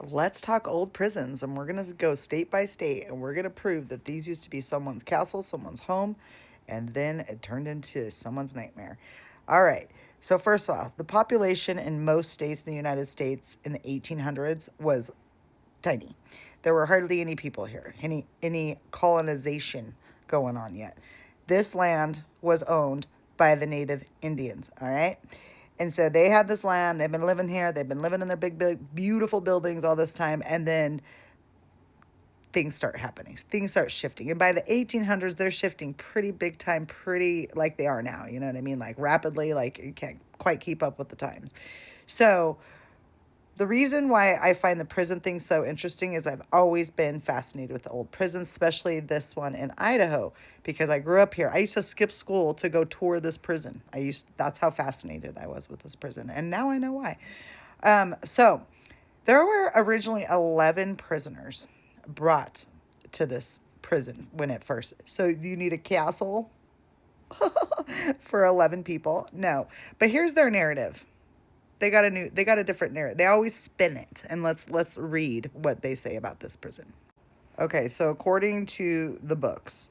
let's talk old prisons, and we're going to go state by state, and we're going to prove that these used to be someone's castle, someone's home, and then it turned into someone's nightmare. All right. So first off, the population in most states in the United States in the 1800s was tiny. There were hardly any people here, any colonization going on yet. This land was owned by the native Indians, all right? And so they had this land, they've been living here, they've been living in their big beautiful buildings all this time, and then things start happening. Things start shifting. And by the 1800s, they're shifting pretty big time, pretty like they are now. You know what I mean? Like rapidly, like you can't quite keep up with the times. So the reason why I find the prison thing so interesting is I've always been fascinated with the old prisons, especially this one in Idaho, because I grew up here. I used to skip school to go tour this prison. That's how fascinated I was with this prison. And now I know why. So there were originally 11 prisoners brought to this prison when it first. So you need a castle for 11 people? No. But here's their narrative. They got a different narrative. They always spin it. And let's read what they say about this prison. Okay, so according to the books,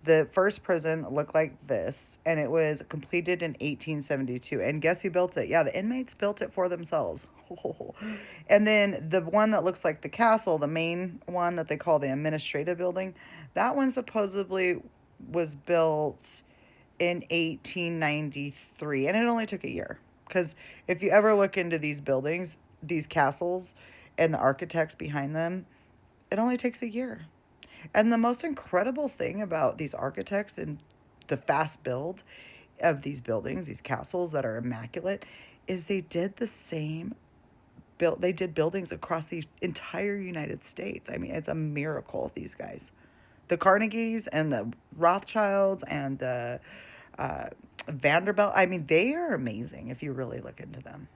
the first prison looked like this, and it was completed in 1872. And guess who built it? Yeah, the inmates built it for themselves. And then the one that looks like the castle, the main one that they call the administrative building, that one supposedly was built in 1893, and it only took a year. Because if you ever look into these buildings, these castles, and the architects behind them, it only takes a year. And the most incredible thing about these architects and the fast build of these buildings, these castles that are immaculate, is they did the same build. They did buildings across the entire United States. I mean, it's a miracle, these guys. The Carnegies and the Rothschilds and the Vanderbilt. I mean, they are amazing if you really look into them.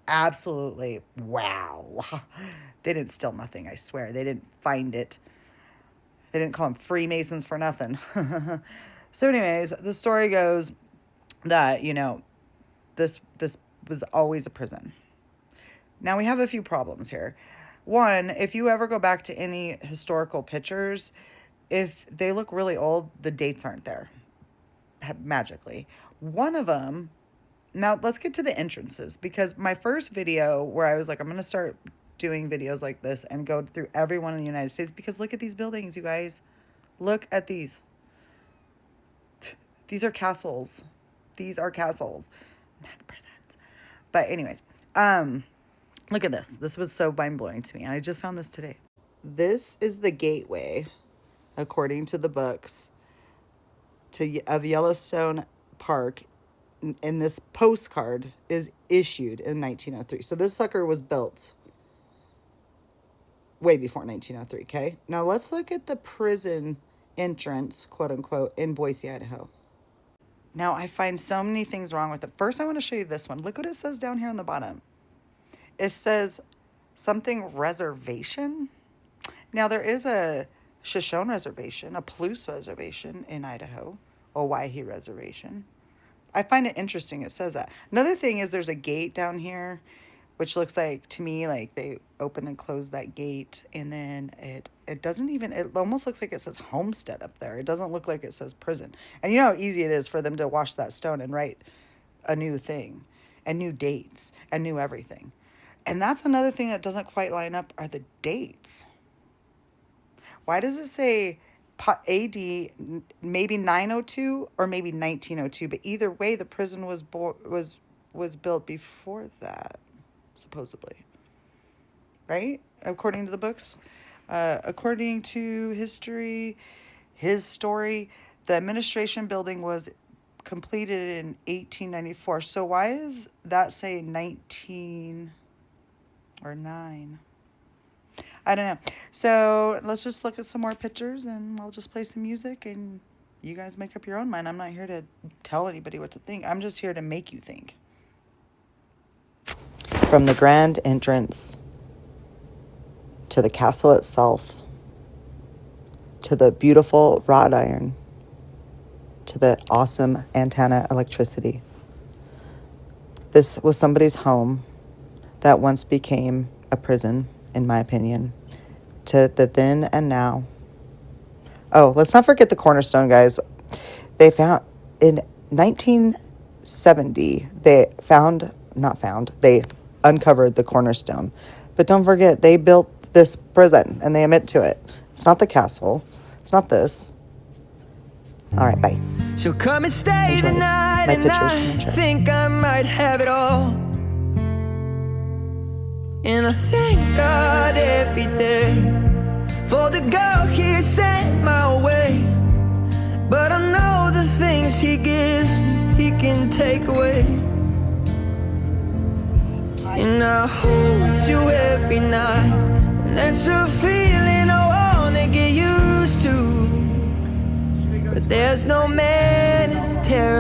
Absolutely. Wow. They didn't steal nothing, I swear. They didn't find it. They didn't call them Freemasons for nothing. So anyways, the story goes that, this was always a prison. Now we have a few problems here. One, if you ever go back to any historical pictures, if they look really old, the dates aren't there magically. One of them, now let's get to the entrances, because my first video where I was like, I'm going to start doing videos like this and go through everyone in the United States, because look at these buildings, you guys. Look at these. These are castles. These are castles, not prisons. But anyways, look at this. This was so mind-blowing to me, and I just found this today. This is the gateway, according to the books, of Yellowstone Park, and this postcard is issued in 1903. So this sucker was built way before 1903, okay? Now let's look at the prison entrance, quote unquote, in Boise, Idaho. Now I find so many things wrong with it. First, I want to show you this one. Look what it says down here on the bottom. It says something reservation. Now there is a Shoshone reservation, a Palouse reservation in Idaho, Owyhee reservation. I find it interesting it says that. Another thing is there's a gate down here, which looks like, to me, like they open and close that gate, and then it doesn't even, it almost looks like it says homestead up there. It doesn't look like it says prison. And you know how easy it is for them to wash that stone and write a new thing, and new dates, and new everything. And that's another thing that doesn't quite line up, are the dates. Why does it say AD maybe 902 or maybe 1902? But either way, the prison was built before that, supposedly. Right? According to the books. According to history, his story, the administration building was completed in 1894. So why is that say 19 or 9? I don't know. So let's just look at some more pictures, and I'll just play some music, and you guys make up your own mind. I'm not here to tell anybody what to think. I'm just here to make you think. From the grand entrance to the castle itself, to the beautiful wrought iron, to the awesome antenna electricity. This was somebody's home that once became a prison in my opinion, to the then and now. Oh, let's not forget the cornerstone, guys. They found in 1970, they uncovered the cornerstone. But don't forget, they built this prison and they admit to it. It's not the castle. It's not this. All right, bye. She'll come and stay the night, and I think I might have it all. And I thank God every day for the girl He sent my way. But I know the things He gives me, He can take away. And I hold you every night, and that's a feeling I wanna get used to. But there's no man as terrible